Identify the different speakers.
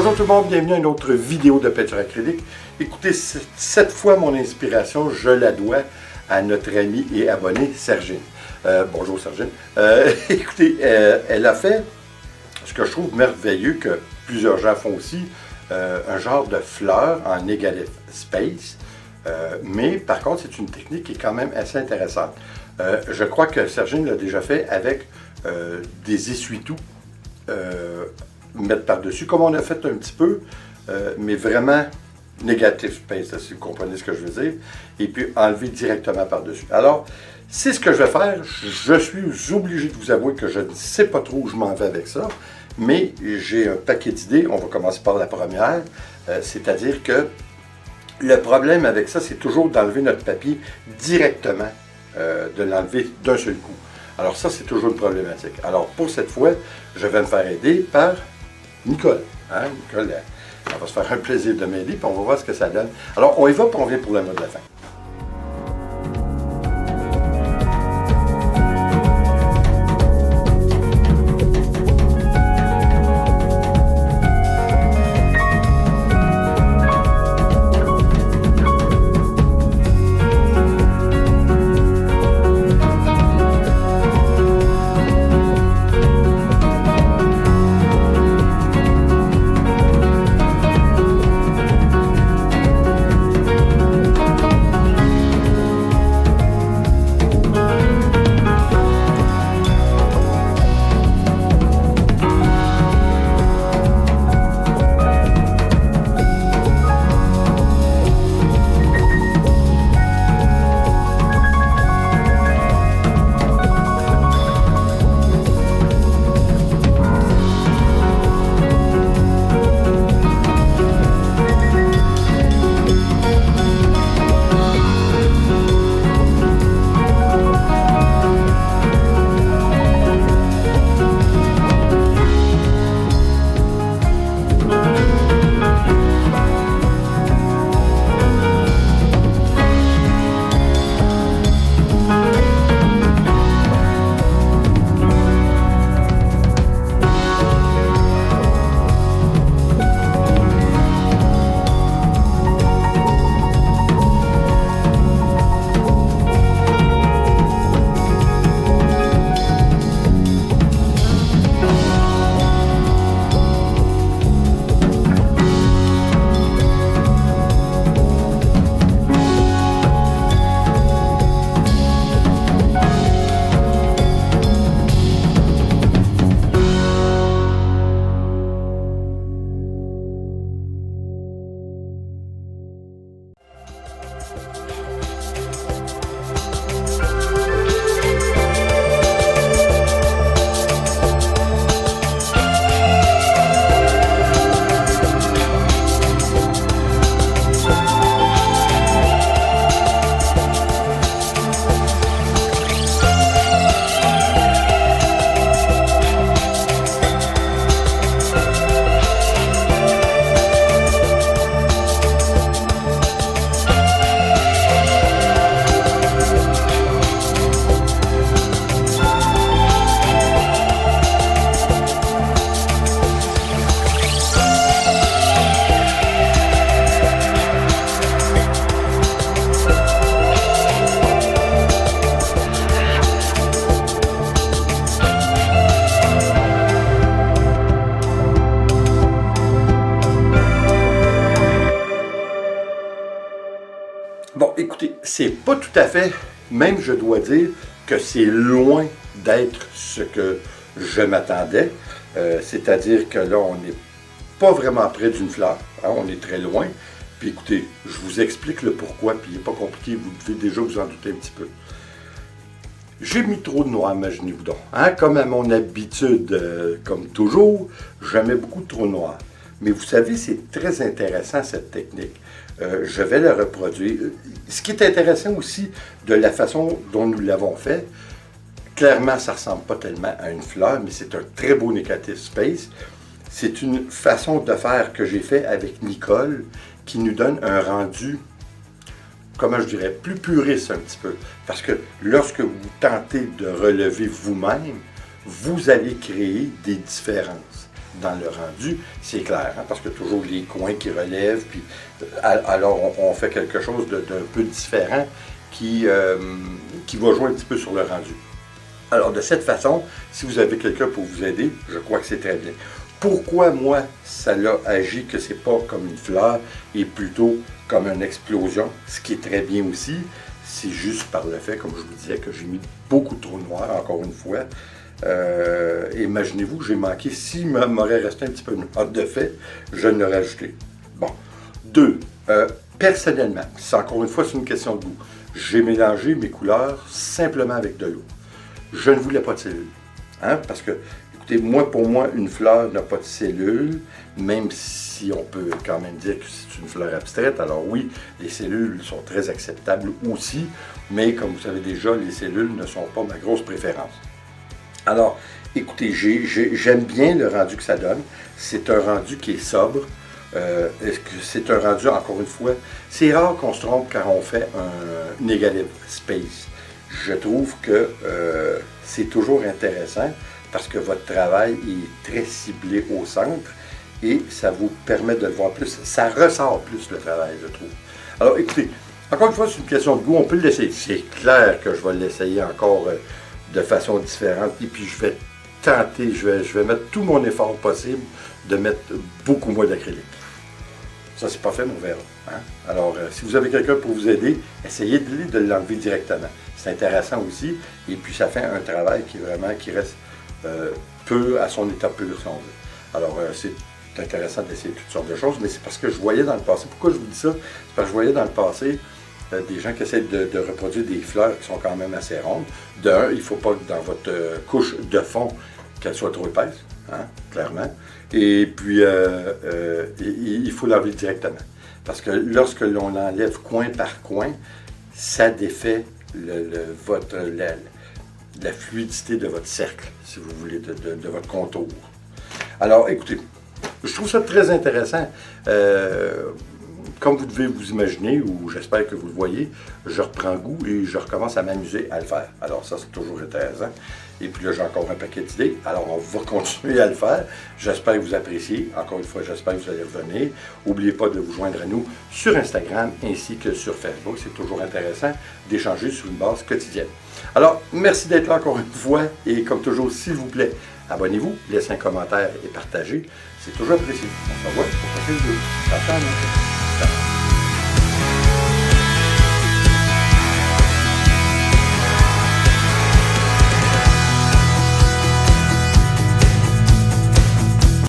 Speaker 1: Bonjour tout le monde, bienvenue à une autre vidéo de peinture acrylique. Écoutez, cette fois mon inspiration, je la dois à notre amie et abonnée Sergine. Bonjour Sergine. Écoutez, elle a fait ce que je trouve merveilleux, que plusieurs gens font aussi, un genre de fleur en négatif space. Mais par contre, c'est une technique qui est quand même assez intéressante. Je crois que Sergine l'a déjà fait avec des essuie-tout. Mettre par-dessus, comme on a fait un petit peu, mais vraiment négatif space, si vous comprenez ce que je veux dire, et puis enlever directement par-dessus. Alors, c'est ce que je vais faire. Je suis obligé de vous avouer que je ne sais pas trop où je m'en vais avec ça, mais j'ai un paquet d'idées. On va commencer par la première, c'est-à-dire que le problème avec ça, c'est toujours d'enlever notre papier directement, de l'enlever d'un seul coup. Alors ça, c'est toujours une problématique. Alors pour cette fois, je vais me faire aider par Nicole. Nicole, elle va se faire un plaisir de m'aider, puis on va voir ce que ça donne. Alors on y va, puis on vient pour le mot de la fin. Bon, écoutez, c'est pas tout à fait, même je dois dire que c'est loin d'être ce que je m'attendais. C'est-à-dire que là, on n'est pas vraiment près d'une fleur, on est très loin. Puis écoutez, je vous explique le pourquoi, puis il n'est pas compliqué, vous devez déjà vous en douter un petit peu. J'ai mis trop de noir, imaginez-vous donc. Comme à mon habitude, comme toujours, je mets beaucoup de trop noir. Mais vous savez, c'est très intéressant cette technique. Je vais la reproduire. Ce qui est intéressant aussi de la façon dont nous l'avons fait, clairement, ça ne ressemble pas tellement à une fleur, mais c'est un très beau négatif space. C'est une façon de faire que j'ai fait avec Nicole qui nous donne un rendu, comment je dirais, plus puriste un petit peu. Parce que lorsque vous tentez de relever vous-même, vous allez créer des différences, dans le rendu, c'est clair, hein, parce que toujours les coins qui relèvent, puis alors on fait quelque chose d'un peu différent qui va jouer un petit peu sur le rendu. Alors de cette façon, si vous avez quelqu'un pour vous aider, je crois que c'est très bien. Pourquoi moi, ça l'a agi que c'est pas comme une fleur et plutôt comme une explosion, ce qui est très bien aussi, c'est juste par le fait, comme je vous disais, que j'ai mis beaucoup de trous noirs, encore une fois. Imaginez-vous que j'ai manqué, s'il m'aurait resté un petit peu de note de fait, je l'aurais ajouté. Bon. 2. Personnellement, c'est encore une fois, c'est une question de goût. J'ai mélangé mes couleurs simplement avec de l'eau. Je ne voulais pas de cellules. Hein, parce que, écoutez, pour moi, une fleur n'a pas de cellules, même si on peut quand même dire que c'est une fleur abstraite. Alors oui, les cellules sont très acceptables aussi, mais comme vous savez déjà, les cellules ne sont pas ma grosse préférence. Alors, écoutez, j'aime bien le rendu que ça donne. C'est un rendu qui est sobre. C'est un rendu, encore une fois, c'est rare qu'on se trompe quand on fait un négative space. Je trouve que c'est toujours intéressant parce que votre travail est très ciblé au centre et ça vous permet de le voir plus. Ça ressort plus le travail, je trouve. Alors, écoutez, encore une fois, c'est une question de goût. On peut l'essayer. C'est clair que je vais l'essayer encore de façon différente. Et puis, je vais tenter, je vais mettre tout mon effort possible de mettre beaucoup moins d'acrylique. Ça, c'est pas fait, mais on verra. Hein? Alors, si vous avez quelqu'un pour vous aider, essayez de l'enlever directement. C'est intéressant aussi. Et puis, ça fait un travail qui reste peu à son état pur, si on veut. Alors, c'est intéressant d'essayer toutes sortes de choses, mais c'est parce que je voyais dans le passé. Pourquoi je vous dis ça? C'est parce que je voyais dans le passé des gens qui essaient de reproduire des fleurs qui sont quand même assez rondes. D'un, il ne faut pas que dans votre couche de fond, qu'elle soit trop épaisse, hein, clairement. Et puis, il faut l'enlever directement. Parce que lorsque l'on enlève coin par coin, ça défait la fluidité de votre cercle, si vous voulez, de votre contour. Alors, écoutez, je trouve ça très intéressant. Comme vous devez vous imaginer, ou j'espère que vous le voyez, je reprends goût et je recommence à m'amuser à le faire. Alors ça, c'est toujours intéressant. Et puis là, j'ai encore un paquet d'idées. Alors, on va continuer à le faire. J'espère que vous appréciez. Encore une fois, j'espère que vous allez revenir. N'oubliez pas de vous joindre à nous sur Instagram ainsi que sur Facebook. C'est toujours intéressant d'échanger sur une base quotidienne. Alors, merci d'être là encore une fois. Et comme toujours, s'il vous plaît, abonnez-vous, laissez un commentaire et partagez. C'est toujours apprécié. On se revoit pour la prochaine vidéo. Attention.